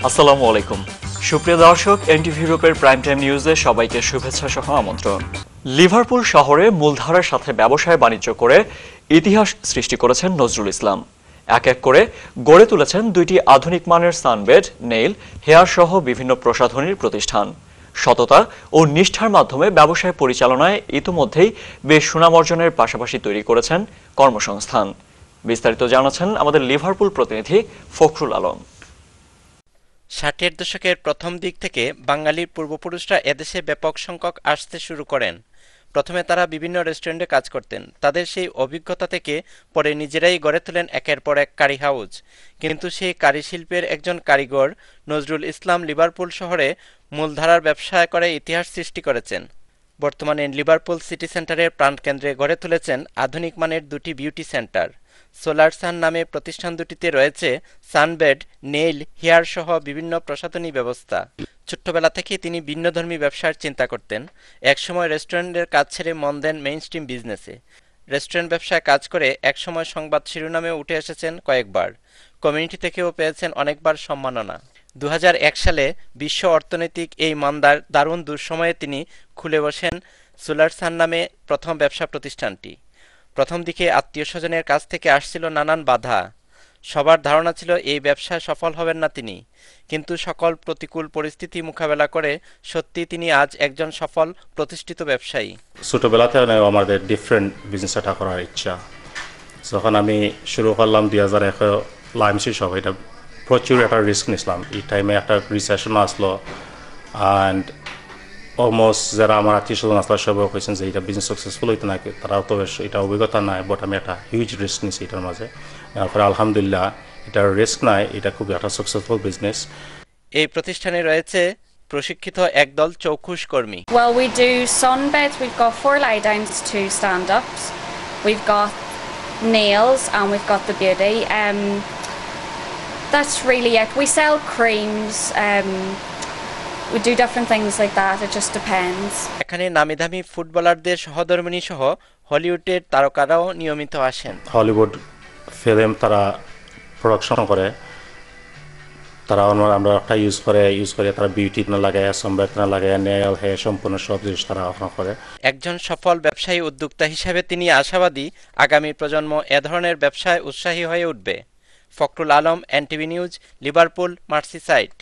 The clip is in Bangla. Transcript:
আসসালামু আলাইকুম সুপ্রিয় দর্শক এনটিভি গ্রুপের প্রাইম টাইম নিউজে সবাইকে শুভেচ্ছা সহ আমন্ত্রণ। লিভারপুল শহরে মূলধারার সাথে ব্যবসায় বাণিজ্য করে ইতিহাস সৃষ্টি করেছেন নজরুল ইসলাম। এক এক করে গড়ে তুলেছেন দুইটি আধুনিক মানের সানবেড, নেইল, হেয়ার সহ বিভিন্ন প্রসাধনীর প্রতিষ্ঠান। সততা ও নিষ্ঠার মাধ্যমে ব্যবসায় পরিচালনায় ইতিমধ্যেই বেশ সুনাম অর্জনের পাশাপাশি তৈরি করেছেন কর্মসংস্থান। বিস্তারিত জানাচ্ছেন আমাদের লিভারপুল প্রতিনিধি ফখরুল আলম। ৬০-এর দশকের প্রথম দিক থেকে বাঙালির পূর্বপুরুষরা এদেশে ব্যাপক সংখ্যক আসতে শুরু করেন। প্রথমে তারা বিভিন্ন রেস্টুরেন্টে কাজ করতেন। তাদের সেই অভিজ্ঞতা থেকে পরে নিজেরাই গড়ে তোলেন একের পর এক কারি হাউজ। কিন্তু সেই কারি শিল্পের একজন কারিগর নজরুল ইসলাম লিভারপুল শহরে মূলধারার ব্যবসা করে ইতিহাস সৃষ্টি করেছেন। বর্তমানে লিভারপুল সিটি সেন্টারের প্রাণকেন্দ্রে গড়ে তুলেছেন আধুনিক মানের দুটি বিউটি সেন্টার। সোলার সান নামে প্রতিষ্ঠান দুটিতে রয়েছে সানবেড, নেইল, হেয়ার সহ বিভিন্ন প্রসাধনী ব্যবস্থা। ছোট্টবেলা থেকেই তিনি ভিন্নধর্মী ব্যবসার চিন্তা করতেন। একসময় রেস্টুরেন্টের কাজ ছেড়ে মন দেন মেইনস্ট্রিম বিজনেসে। রেস্টুরেন্ট ব্যবসায় কাজ করে একসময় সংবাদ শিরোনামে উঠে এসেছেন কয়েকবার। কমিউনিটি থেকেও পেয়েছেন অনেকবার সম্মাননা। ২০০১ সালে বিশ্ব অর্থনৈতিক এই মান্দার দারুণ দুঃসময়ে তিনি খুলে বসেন সোলার সান নামে প্রথম ব্যবসা প্রতিষ্ঠানটি। প্রথম দিকে আত্মীয় স্বজনের কাছ থেকে আসছিল নানান বাধা। সবার ধারণা ছিল এই ব্যবসায় সফল হবেন না তিনি, কিন্তু সকল প্রতিকূল পরিস্থিতি মোকাবেলা করে সত্যি তিনি আজ একজন সফল প্রতিষ্ঠিত ব্যবসায়ী। ছোটবেলাতে আমাদের ডিফারেন্ট বিজনেস এটা করার ইচ্ছা। যখন আমি শুরু করলাম 2001 লাইমসি সব, এটা প্রচুর একটা রিস্ক নিয়েছিলাম। এই টাইমে একটা রিসেশন আসলো অ্যান্ড অলমোস্ট যারা আমার আত্মীয় স্বজন আসলে সবাই হয়েছেন যে এটা বিজনেস সাকসেসফুল হইতে না, তারাও তো এটা অভিজ্ঞতা নাই, বাট আমি একটা হিউজ রিস্ক নিয়েছি এটার মাঝে। তারপরে আলহামদুলিল্লাহ এটার রিস্ক নাই, এটা খুব একটা সাকসেসফুল বিজনেস। এই প্রতিষ্ঠানে রয়েছে প্রশিক্ষিত একদল চৌখুশ কর্মী। Well, we do sunbeds. We've got 4 lie downs, 2 stand-ups. We've got nails and we've got the beauty. That's really it. We sell creams. We do different things like that. It just depends. এখানে নামিদামি ফুটবলারদের সহধর্মিণী সহ হলিউডের তারকারাও নিয়মিত আসেন। হলিউড ফিল্ম তারা প্রোডাকশন করে, তারা আমরা একটা ইউজ করে তারা বিউটি না লাগায়, সানবেড না লাগায়, নেল, হেয়ার সম্পূর্ণ সব জিনিস তারা অফার করে। একজন সফল ব্যবসায়ী উদ্যোক্তা হিসেবে তিনি আশাবাদী আগামী প্রজন্ম এ ধরনের ব্যবসায় উৎসাহী হয়ে উঠবে। Fakhrul Alam, NTV news, Liverpool, Merseyside.